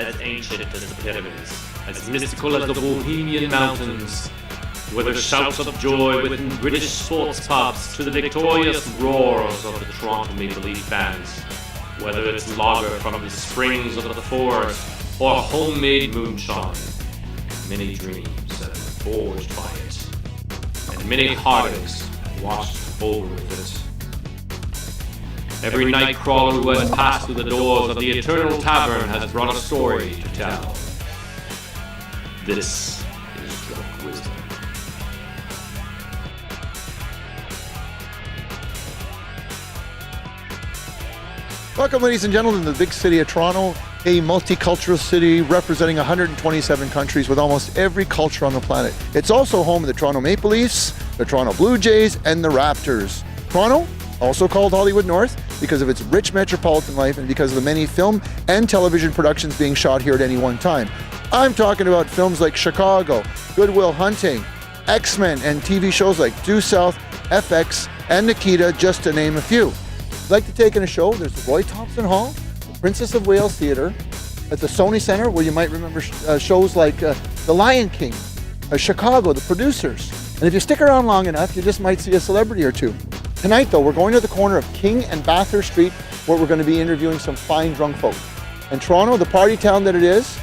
as ancient as the pyramids, as mystical as the Bohemian mountains. Whether shouts of joy within British sports pubs to the victorious roars of the Toronto Maple Leaf fans, whether it's lager from the springs of the Forth or homemade moonshine, many dreams have been forged by it, and many heartaches washed over with it. Every night crawler who has passed through the doors of the Eternal Tavern has brought a story to tell. This is Drunk Wisdom. Welcome, ladies and gentlemen, to the big city of Toronto, a multicultural city representing 127 countries with almost every culture on the planet. It's also home of the Toronto Maple Leafs, the Toronto Blue Jays, and the Raptors. Toronto, also called Hollywood North, because of its rich metropolitan life and because of the many film and television productions being shot here at any one time. I'm talking about films like Chicago, Good Will Hunting, X-Men, and TV shows like Due South, FX, and Nikita, just to name a few. If you'd like to take in a show, there's the Roy Thompson Hall, the Princess of Wales Theatre, at the Sony Center, where you might remember shows like The Lion King, Chicago, The Producers. And if you stick around long enough, you just might see a celebrity or two. Tonight, though, we're going to the corner of King and Bathurst Street, where we're going to be interviewing some fine drunk folk. And Toronto, the party town that it is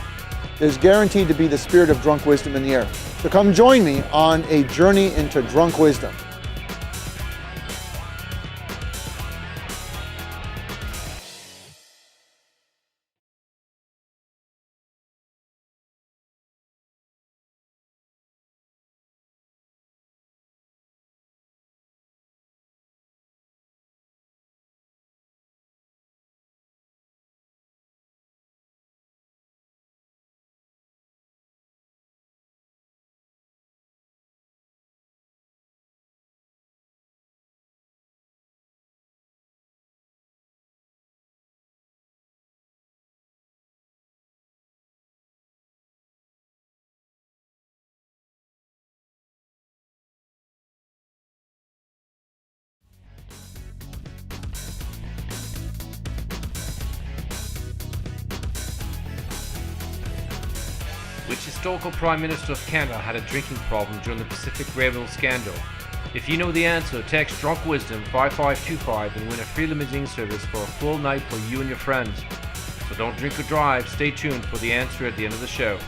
guaranteed to be the spirit of drunk wisdom in the air. So come join me on a journey into drunk wisdom. Which historical Prime Minister of Canada had a drinking problem during the Pacific Railroad scandal? If you know the answer, text Drunk Wisdom 5525 and win a free limousine service for a full night for you and your friends. So don't drink or drive, stay tuned for the answer at the end of the show.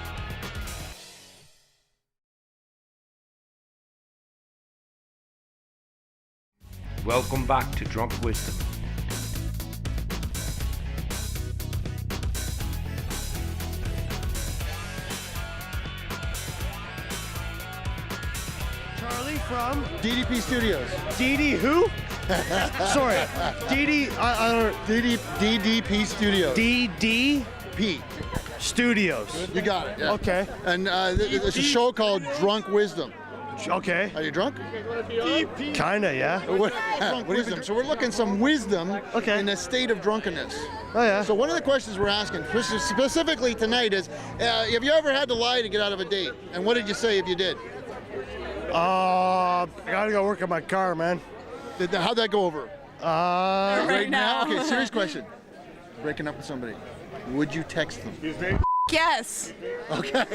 Welcome back to Drunk Wisdom. Charlie from D.D.P Studios. D.D. who? Sorry, D.D. D.D.P Studios. D.D.P Studios. You got it. Yeah. Okay. And it's a show called Drunk Wisdom. Okay. Are you drunk? Kinda, yeah. Drunk wisdom. So we're looking some wisdom Okay. in a state of drunkenness. Oh yeah. So one of the questions we're asking specifically tonight is, have you ever had to lie to get out of a date? And what did you say if you did? I gotta go work on my car, man. How'd that go over? Right now? Okay, serious question. Breaking up with somebody. Would you text them? Yes. Okay.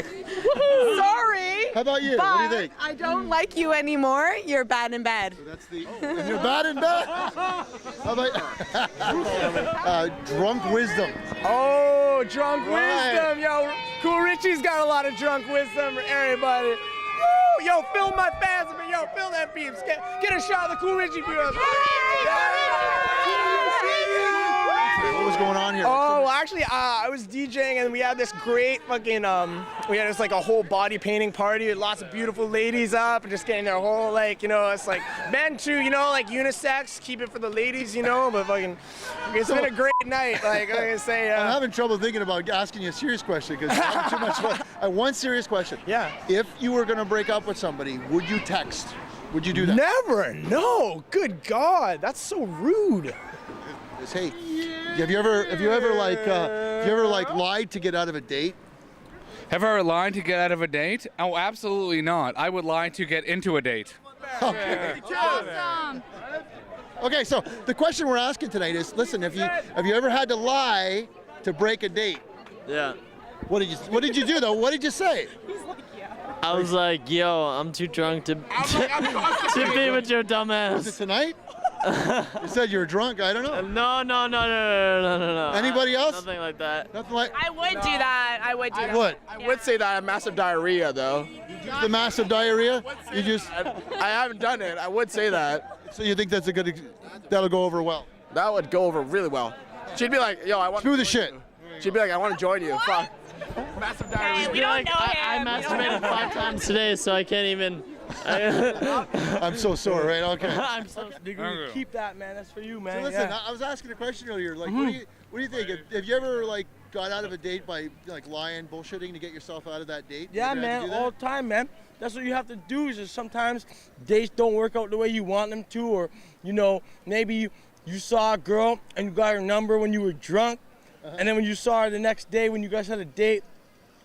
Sorry. How about you? But What do you think? I don't like you anymore. You're bad in bed. So that's the. And you're bad in bed. How about drunk wisdom? Oh, drunk Right. wisdom. Yo, Cool Richie's got a lot of drunk wisdom for everybody. Woo! Yo, film my fans. Yo, film that beeps. Get a shot of the Cool Richie beers. What was going on here? Oh, well, actually, I was DJing and we had this great fucking, we had this like a whole body painting party with lots of beautiful ladies up and just getting their whole like, you know, it's like men too, you know, like unisex, keep it for the ladies, you know, but fucking, it's been a great night, like I can say. I'm having trouble thinking about asking you a serious question because I'm having too much fun. One serious question. Yeah. If you were going to break up with somebody, would you text? Would you do that? Never, no, good God, that's so rude. Hey, have you ever lied to get out of a date? Have I ever lied to get out of a date? Oh, absolutely not. I would lie to get into a date. Okay. Awesome. Okay, so the question we're asking tonight is, listen, have you ever had to lie to break a date? Yeah. What did you do though? What did you say? I was like, yo, I'm too drunk to be with your dumb Was it ass. tonight? You said you were drunk. I don't know. No. Anybody else? Nothing like that. Nothing like. I would do that. I would do that. What? I would say that I have massive diarrhea, though. The massive diarrhea? You just. I haven't done it. I would say that. So you think that's a good? That'll go over well. That would go over really well. She'd be like, yo, I want Through the shit. She'd be like, I want to join you. Fuck. Massive diarrhea. We don't know I him. masturbated 5 times today, so I can't even. I'm so sore, right? Okay. I'm so. Keep that, man. That's for you, man. So listen, I was asking a question earlier. Like, what do you think? Have you ever like got out of a date by like lying, bullshitting to get yourself out of that date? Yeah, You ever had to man, do that? all the time, man. That's what you have to do. Is just sometimes dates don't work out the way you want them to, or maybe you saw a girl and you got her number when you were drunk, and then when you saw her the next day when you guys had a date,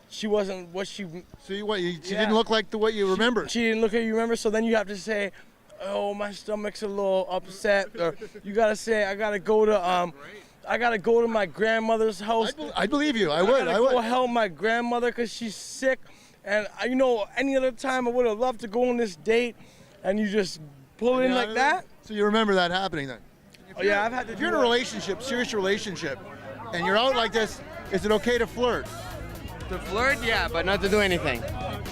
she wasn't what she. So she didn't look like what you remember. She didn't look at you, remember? So then you have to say, oh, my stomach's a little upset, or you gotta say, I gotta go to my grandmother's house. I believe you. I would. Go help my grandmother because she's sick. And any other time I would have loved to go on this date, and you just pull in like that. So you remember that happening then? Oh yeah, I've had to. If you're in a relationship, serious relationship, and you're out like this, is it okay to flirt? To flirt, yeah, but not to do anything.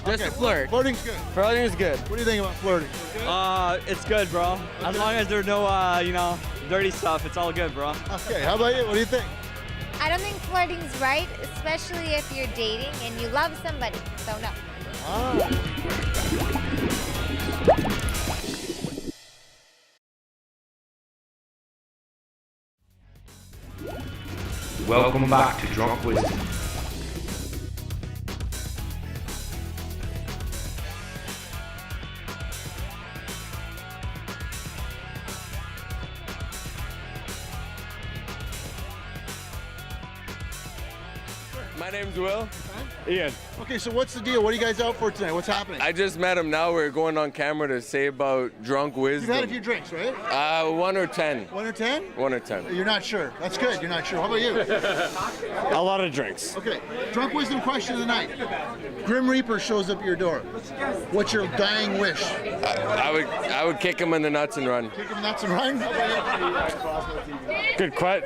Just to flirt. Flirting's good. Flirting is good. What do you think about flirting? It's good, bro. As long as there's no, dirty stuff, it's all good, bro. Okay, how about you? What do you think? I don't think flirting's right, especially if you're dating and you love somebody. So no. Welcome back to Drunk Wisdom. My name's Will. Ian. Okay, so what's the deal? What are you guys out for tonight? What's happening? I just met him now. We're going on camera to say about drunk wisdom. You've had a few drinks, right? 1 or 10. 1 or 10? 1 or 10. You're not sure. That's good. You're not sure. How about you? A lot of drinks. Okay, drunk wisdom question of the night. Grim Reaper shows up at your door. What's your dying wish? I would kick him in the nuts and run. Kick him nuts and run?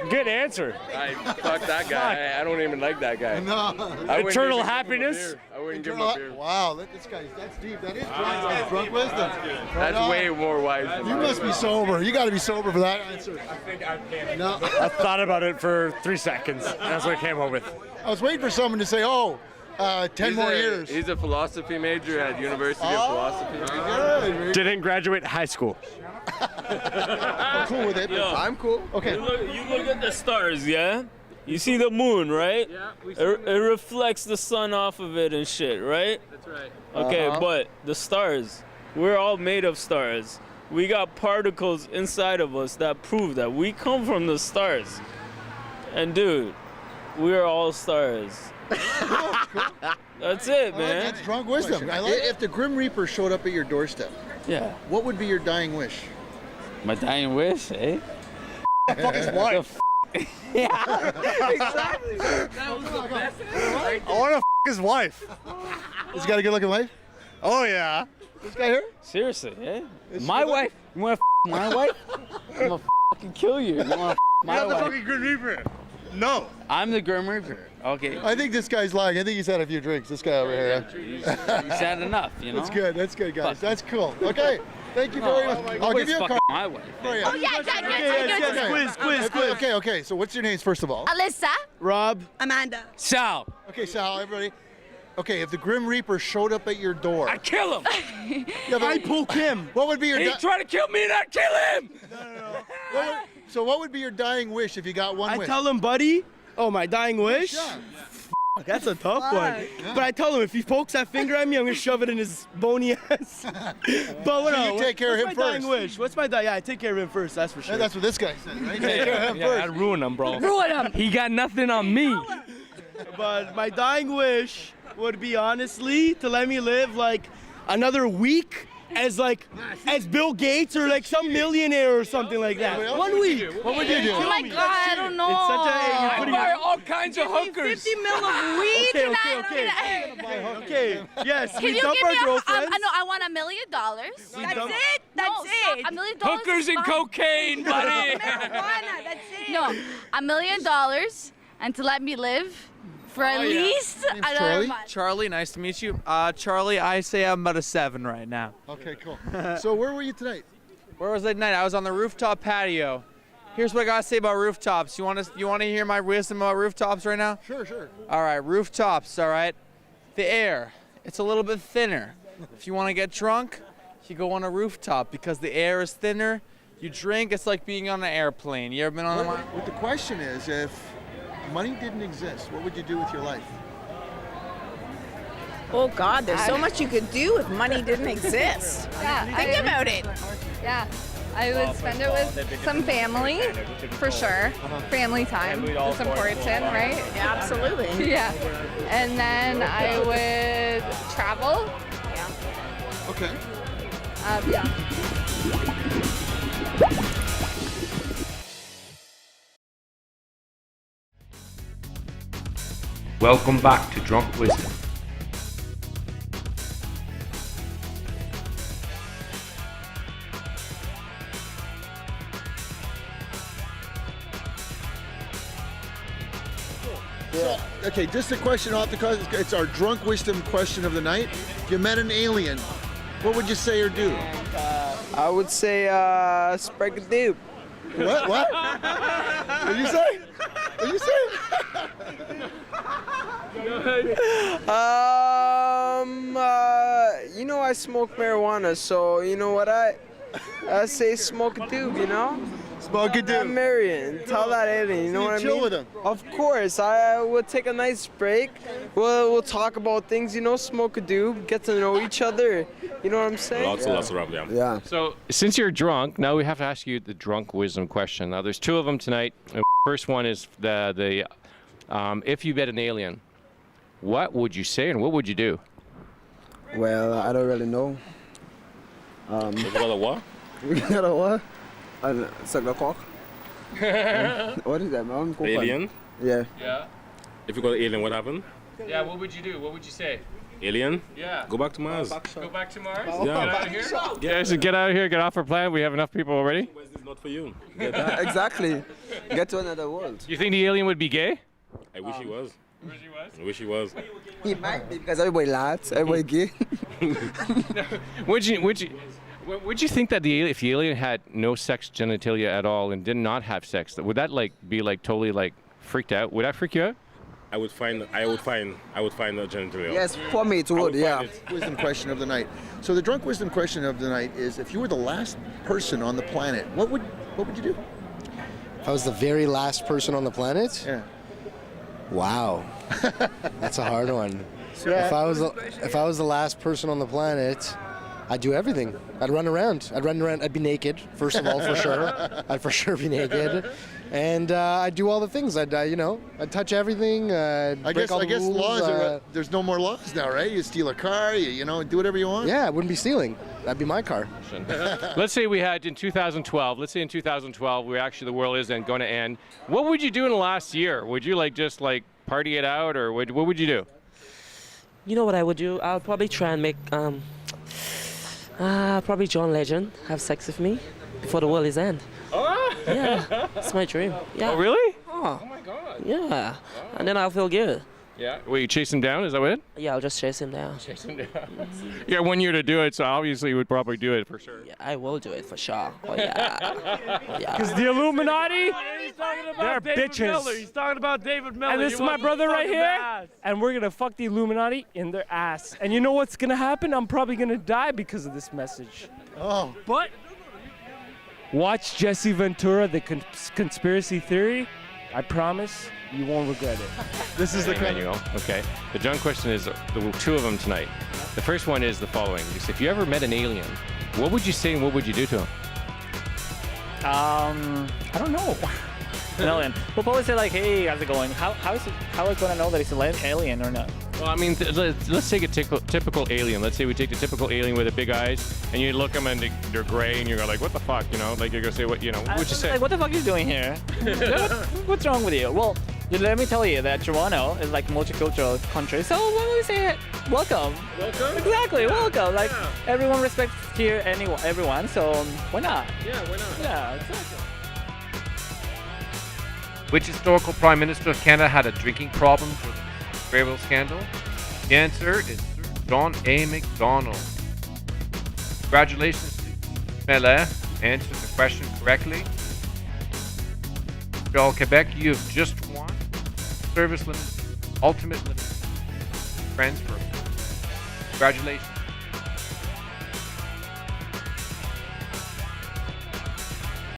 Good answer. Fuck that guy. I don't even like that guy. No. Eternal happiness. I wouldn't give him a beer. Wow, that's deep. That is drunk wisdom. That's way more wise than You must be sober. You got to be sober for that answer. No. I thought about it for 3 seconds. That's what I came up with. I was waiting for someone to say, 10 more years. He's a philosophy major at University of Philosophy. Good. Didn't graduate high school. I'm cool with it. I'm cool. Okay. You look at the stars, yeah? You see the moon, right? Yeah. It reflects the sun off of it and shit, right? That's right. Okay, but the stars, we're all made of stars. We got particles inside of us that prove that we come from the stars. And dude, we're all stars. That's it, man. That's drunk wisdom. If the Grim Reaper showed up at your doorstep, Yeah. what would be your dying wish? My dying wish, eh? Fuck his wife. Yeah, exactly. That was the best. I want to his wife. He's got a good looking wife? Oh, yeah. This guy here? Seriously, eh? Is she My good? wife? You wanna my wife? I'm gonna fucking kill you. You wanna my You're the wife? fucking Grim Reaper. No. I'm the Grim Reaper. Okay. I think this guy's lying. I think he's had a few drinks. This guy over here. He's had enough, you know? That's good. That's good, guys. Fuck. That's cool. Okay. Thank you very much. I'll give you a fucking card. my wife. Oh, Oh yeah, good. Okay. So what's your names, first of all? Alyssa. Rob. Amanda. Sal, Okay, Sal, everybody. Okay, if the Grim Reaper showed up at your door, I kill him. yeah, but Poke him. what would be your He tried to kill me and I kill him. so what would be your dying wish if you got one I wish? tell him, buddy. Oh, my dying wish? Yeah. That's a tough one. But I tell him if he pokes that finger at me, I'm gonna shove it in his bony ass. But what So you take care of him what's my dying first. wish? What's my dying? Yeah, I take care of him first. That's for sure. Yeah, that's what this guy said, right? Take care of him first. I'd ruin him, bro. Ruin him. He got nothing on me. But my dying wish would be honestly to let me live like another week as Bill Gates or like some millionaire or something like that. 1 week. What would you do? Oh my God, I don't know. It's such a. I buy all kinds of hookers. 50 mil of weed tonight. Okay. Yes. Can We you dump give our me girlfriends. no, I want $1 million. That's dump- it. That's it. $1 million. Hookers and cocaine, buddy. Marijuana. That's it. No, $1 million, and to let me live for at least another Charlie? month. Charlie, nice to meet you. Charlie, I say I'm about a 7 right now. Okay, cool. So where were you tonight? Where was I tonight? I was on the rooftop patio. Here's what I gotta say about rooftops. You want to hear my wisdom about rooftops right now? Sure. All right, rooftops. All right, the air, it's a little bit thinner. If you want to get drunk, you go on a rooftop because the air is thinner. You drink, it's like being on an airplane. You ever been on one? What the question is, if money didn't exist, what would you do with your life? Oh God, there's so much you could do if money didn't exist. Think about it. Yeah, I would spend it with some family, for sure. Family time is important, right? Yeah, absolutely. Yeah, and then I would travel. Okay. Yeah. Welcome back to Drunk Wisdom. So, okay, just a question off the cuff. It's our drunk wisdom question of the night. If you met an alien, what would you say or do? I would say spread a dude. What? What did you say? What did you say? I smoke marijuana, so you know what I say smoke a doob, you know? Smoke a doob. I'm marrying. Tell that alien, you know what I mean? Chill with him. Of course, I would take a nice break. We'll talk about things, you know, smoke a doob, get to know each other. You know what I'm saying? Lots of rub, Yeah. So, since you're drunk, now we have to ask you the drunk wisdom question. Now, there's 2 of them tonight. The first one is if you met an alien, what would you say and what would you do? Well, I don't really know. You got a what? We got a what? Suck the cock. What is that, man? Alien? Yeah. Yeah. If you got an alien, what happened? Yeah, what would you do? What would you say? Alien? Yeah. Go back to Mars. Go back to Mars? Yeah. Get out of here? Guys, get out of here. Get off our planet. We have enough people already. West is not for you. Exactly. Get to another world. Do you think the alien would be gay? I wish he was. Wish he was? I wish he was. He might be because everybody laughs, everybody gay. Would you think that if the alien had no sex genitalia at all and did not have sex, would that be totally freaked out? Would that freak you out? I would find a genitalia. Yes, for me it would, yeah. Wisdom question of the night. So the drunk wisdom question of the night is: if you were the last person on the planet, what would you do? If I was the very last person on the planet? Yeah. Wow, that's a hard one. If I was the last person on the planet, I'd do everything. I'd run around. I'd be naked, first of all, for sure. I'd for sure be naked. And I'd do all the things. I'd touch everything. I guess rules, laws are. There's no more laws now, right? You steal a car, you do whatever you want. Yeah, it wouldn't be stealing. That'd be my car. Let's say we had in 2012. Let's say in 2012, the world is going to end. What would you do in the last year? Would you just party it out, or what would you do? You know what I would do? I'll probably try and make probably John Legend have sex with me before the world is end. Oh. Yeah, it's my dream. Yeah. Oh, really? Oh my God. Yeah, and then I'll feel good. Yeah. Will you chase him down? Is that what it? Yeah, I'll just chase him down. Chase him down. You got 1 year to do it, so obviously you would probably do it for sure. Yeah, I will do it for sure. Oh yeah. Because the Illuminati, they're David bitches. Miller. He's talking about David Miller. And this You is my want brother to right fuck here, his ass. and we're gonna fuck the Illuminati in their ass. And you know what's gonna happen? I'm probably gonna die because of this message. Oh. But watch Jesse Ventura, the conspiracy theory. I promise you won't regret it. This is the manual. Okay. The drunk question is 2 of them tonight. The first one is the following: if you ever met an alien, what would you say and what would you do to him? I don't know. An alien. We'll probably say hey, how's it going? How is it gonna know that it's an alien or not? Well, I mean, let's take a typical alien. Let's say we take the typical alien with the big eyes, and you look at them and they're gray, and you're like, what the fuck, you know? Like, you're gonna say, what, you know, what would you say? Like, what the fuck are you doing here? What's wrong with you? Well, let me tell you that Toronto is like a multicultural country, so when we say welcome. Welcome? Exactly, welcome. Like, everyone respects here everyone, so why not? Yeah, why not? Yeah, exactly. Which historical Prime Minister of Canada had a drinking problem during the Greyville scandal? The answer is Sir John A. Macdonald. Congratulations to Mele, answered the question correctly. Montreal, Quebec, you have just won Service Limited, Ultimate Limited. Friends, congratulations.